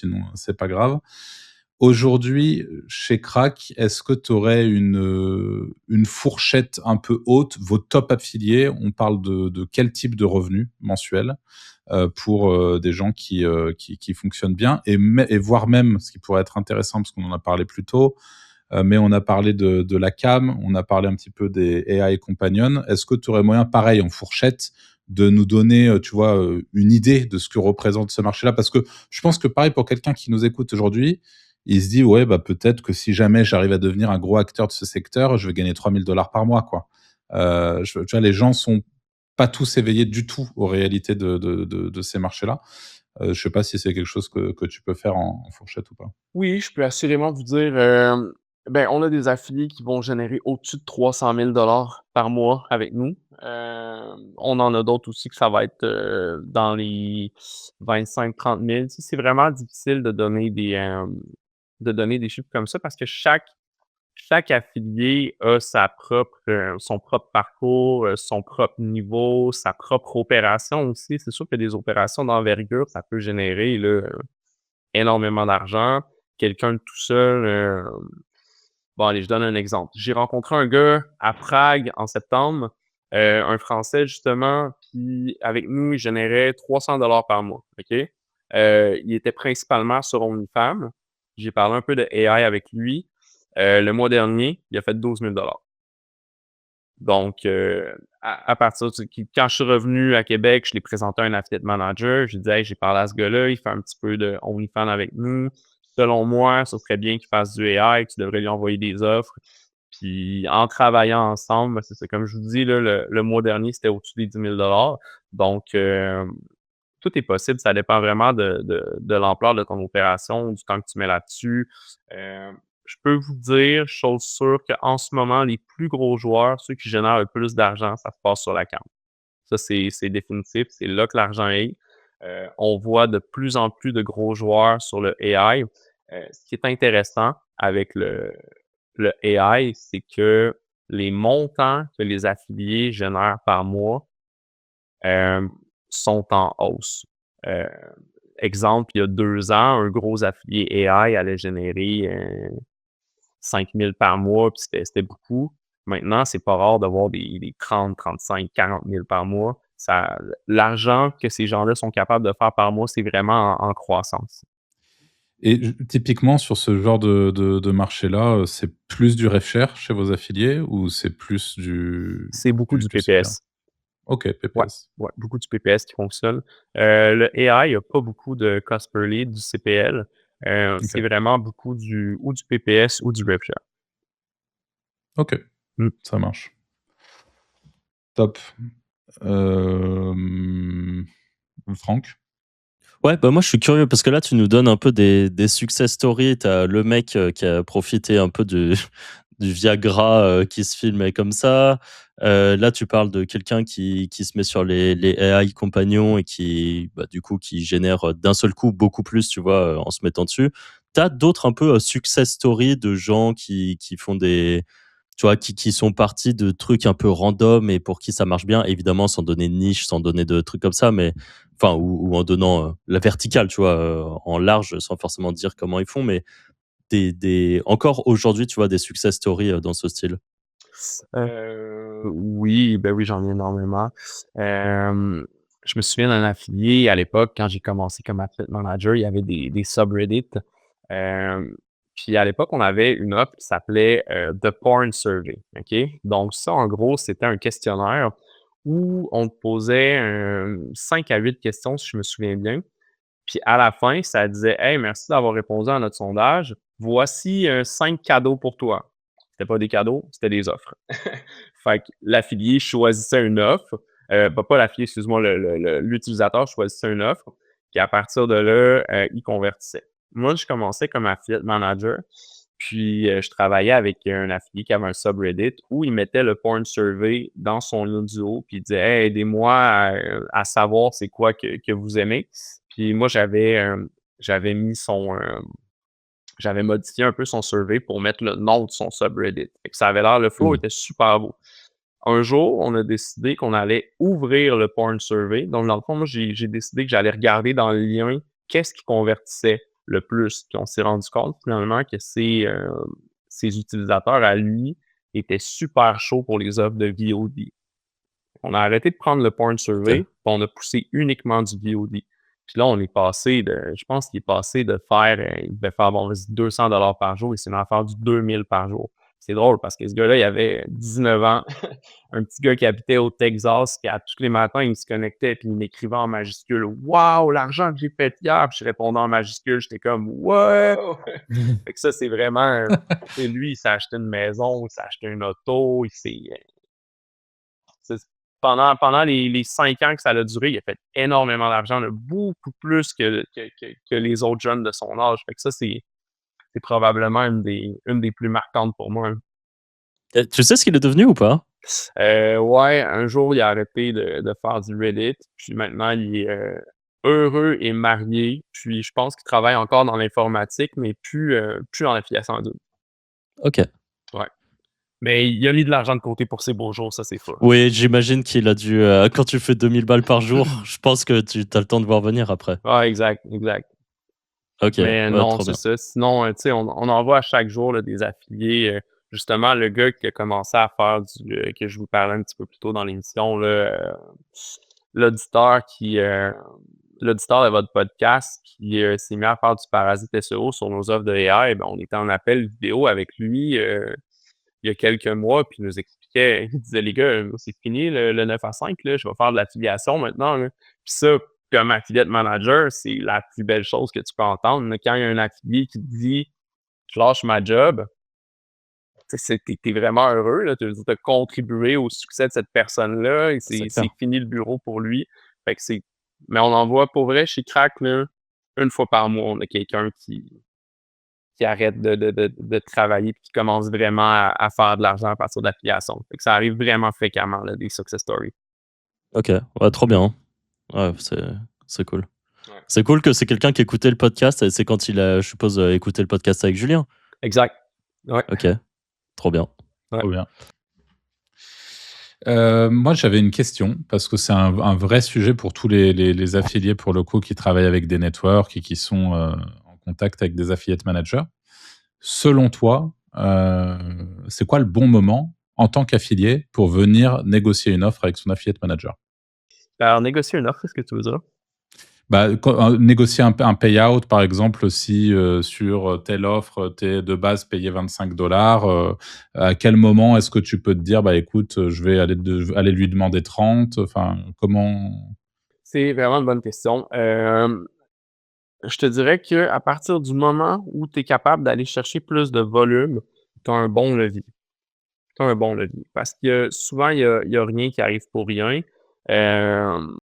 sinon c'est pas grave. Aujourd'hui, chez Crack, est-ce que tu aurais une fourchette un peu haute, vos top affiliés, on parle de quel type de revenus mensuels, pour, des gens qui fonctionnent bien et voire même, ce qui pourrait être intéressant parce qu'on en a parlé plus tôt, mais on a parlé de la cam, on a parlé un petit peu des AI companions. Est-ce que tu aurais moyen, pareil, en fourchette, de nous donner, tu vois, une idée de ce que représente ce marché-là? Parce que je pense que pareil, pour quelqu'un qui nous écoute aujourd'hui, il se dit: «Ouais, bah, peut-être que si jamais j'arrive à devenir un gros acteur de ce secteur, je vais gagner 3 000 $ par mois, quoi». Tu vois, les gens sont pas tous éveillés du tout aux réalités de ces marchés-là. Je sais pas si c'est quelque chose que tu peux faire en fourchette ou pas? Oui, je peux assurément vous dire, ben, on a des affiliés qui vont générer au-dessus de 300 000 $ par mois avec nous. On en a d'autres aussi que ça va être, dans les 25 000 30 000. Tu sais, c'est vraiment difficile de donner des chiffres comme ça parce que chaque affilié a son propre parcours, son propre niveau, sa propre opération aussi. C'est sûr que des opérations d'envergure, ça peut générer là, énormément d'argent. Quelqu'un de tout seul, bon allez, je donne un exemple. J'ai rencontré un gars à Prague en septembre, un Français justement, qui avec nous, il générait 300 $ par mois, OK? Il était principalement sur OnlyFans. J'ai parlé un peu de AI avec lui. Le mois dernier, il a fait 12 000 $. Donc, à partir quand je suis revenu à Québec, je l'ai présenté à un affiliate manager. J'ai dit: «Hey, j'ai parlé à ce gars-là, il fait un petit peu de OnlyFans avec nous. Selon moi, ça serait bien qu'il fasse du AI, tu devrais lui envoyer des offres». Puis en travaillant ensemble, ben, c'est ça, comme je vous dis là, le mois dernier, c'était au-dessus des 10 000 $. Donc, tout est possible, ça dépend vraiment de l'ampleur de ton opération, du temps que tu mets là-dessus. Je peux vous dire, chose sûre, qu'en ce moment, les plus gros joueurs, ceux qui génèrent le plus d'argent, ça se passe sur la cam. Ça, c'est définitif, c'est là que l'argent est. On voit de plus en plus de gros joueurs sur le AI. Ce qui est intéressant avec le AI, c'est que les montants que les affiliés génèrent par mois, hem, sont en hausse. Heu, Exemple, il y a 2 ans, un gros affilié AI allait générer, 5 000 par mois, puis c'était beaucoup. Maintenant, c'est pas rare d'avoir des 30, 35, 40 000 par mois. L'argent que ces gens-là sont capables de faire par mois, c'est vraiment en croissance. Et typiquement sur ce genre de marché-là, c'est plus du rev share chez vos affiliés ou c'est plus C'est beaucoup du du CPA? PPS. OK, Ouais, PPS. ouais, beaucoup du PPS qui fonctionne. Le AI, il y a pas beaucoup de cost per lead, du CPL. C'est OK. vraiment beaucoup du PPS ou du rev share. OK, Mmh. ça marche. Top. Hem, Franck? Ouais, bah, moi, je suis curieux parce que là, tu nous donnes un peu des success stories. Tu as le mec, qui a profité un peu du du Viagra, qui se filmait comme ça. Là, tu parles de quelqu'un qui se met sur les AI compagnons et qui, bah, du coup, qui génère, d'un seul coup beaucoup plus, tu vois, en se mettant dessus. Tu as d'autres un peu, success stories de gens qui font des tu vois, qui sont partis de trucs un peu random et pour qui ça marche bien, évidemment sans donner de niche, sans donner de trucs comme ça, mais enfin ou en donnant, la verticale, tu vois, en large, sans forcément dire comment ils font, mais des encore aujourd'hui, tu vois, des success stories, dans ce style? Oui, ben oui, j'en ai énormément. Hem, je me souviens d'un affilié à l'époque, quand j'ai commencé comme affiliate manager, il y avait des subreddits. Hem, puis à l'époque, on avait une offre qui s'appelait, The Porn Survey, OK? Donc ça, en gros, c'était un questionnaire où on te posait, 5 à 8 questions, si je me souviens bien. Puis à la fin, ça disait: «Hey, merci d'avoir répondu à notre sondage. Voici, 5 cadeaux pour toi». C'était pas des cadeaux, c'était des offres. Fait que l'affilié choisissait une offre, pas l'affilié, excuse-moi, l'utilisateur choisissait une offre, puis à partir de là, il convertissait. Moi, je commençais comme affiliate manager, puis, je travaillais avec un affilié qui avait un subreddit où il mettait le porn survey dans son audio, puis il disait: «Hey, aidez-moi à savoir c'est quoi que vous aimez». Puis moi, j'avais mis j'avais modifié un peu son survey pour mettre le nom de son subreddit. Fait que ça avait l'air le flow Cool. était super beau. Un jour, on a décidé qu'on allait ouvrir le porn survey. Donc, dans le fond, moi, j'ai décidé que j'allais regarder dans le lien qu'est-ce qui convertissait le plus. Puis on s'est rendu compte finalement que ses utilisateurs à lui étaient super chauds pour les offres de VOD. On a arrêté de prendre le porn survey, OK. puis on a poussé uniquement du VOD. Puis là, on est passé je pense qu'il est passé de faire, il devait faire, bon, vas-y, 200 $ par jour, et c'est une affaire du 2000 par jour. C'est drôle parce que ce gars-là, il avait 19 ans, un petit gars qui habitait au Texas, qui à tous les matins, il se connectait puis il m'écrivait en majuscule Waouh, l'argent que j'ai fait hier! Puis je répondais en majuscule, j'étais comme What? Fait que ça, c'est vraiment. Tu sais, lui, il s'est acheté une maison, il s'est acheté une auto, c'est- pendant les 5 ans que ça a duré, il a fait énormément d'argent, là, beaucoup plus que les autres jeunes de son âge. Fait que ça, c'est probablement une des plus marquantes pour moi, hein. Tu sais ce qu'il est devenu ou pas? Ouais, un jour, il a arrêté de faire du Reddit, puis maintenant, il est heureux et marié. Puis je pense qu'il travaille encore dans l'informatique, mais plus en affiliation à double. OK. Ouais. Mais il a mis de l'argent de côté pour ses beaux jours, ça, c'est fort. Oui, j'imagine qu'il a dû, quand tu fais 2000 balles par jour, je pense que tu as le temps de voir venir après. Ouais, exact, exact. OK, Mais ouais, non, trop c'est bien. ça. Sinon, tu sais, on en voit à chaque jour là, des affiliés. Justement, le gars qui a commencé à faire que je vous parlais un petit peu plus tôt dans l'émission, là, l'auditeur l'auditeur de votre podcast qui s'est mis à faire du parasite SEO sur nos offres de AI, ben, on était en appel vidéo avec lui il y a quelques mois, puis il nous expliquait, il disait les gars, c'est fini le 9 à 5, là, je vais faire de l'affiliation maintenant, là. Puis ça, comme affiliate manager, c'est la plus belle chose que tu peux entendre, là. Quand il y a un affilié qui te dit je lâche ma job, tu sais, t'es vraiment heureux, là. Tu as contribué au succès de cette personne-là et C'est c'est clair. fini le bureau pour lui. Fait que mais on en voit pour vrai chez Crack, là, une fois par mois, on a quelqu'un qui arrête de travailler et qui commence vraiment à faire de l'argent à partir d'affiliation. Fait que ça arrive vraiment fréquemment, là, des success stories. OK, ouais, trop bien. Ouais, c'est cool. Ouais. C'est cool que c'est quelqu'un qui écoutait le podcast et c'est quand il a, je suppose, écouté le podcast avec Julien? Exact. Ouais. OK, trop bien. Ouais. Trop bien. Moi, j'avais une question parce que c'est un vrai sujet pour tous les affiliés, pour le coup, qui travaillent avec des networks et qui sont en contact avec des affiliate managers. Selon toi, c'est quoi le bon moment en tant qu'affilié pour venir négocier une offre avec son affiliate manager? Alors, négocier une offre, qu'est-ce que tu veux dire? Bah, négocier un payout, par exemple, si sur telle offre, tu es de base payé 25 $, à quel moment est-ce que tu peux te dire, bah écoute, je vais aller lui demander 30? Enfin, comment? C'est vraiment une bonne question. Je te dirais qu'à partir du moment où tu es capable d'aller chercher plus de volume, tu as un bon levier. Tu as un bon levier. Parce que souvent, il y a rien qui arrive pour rien.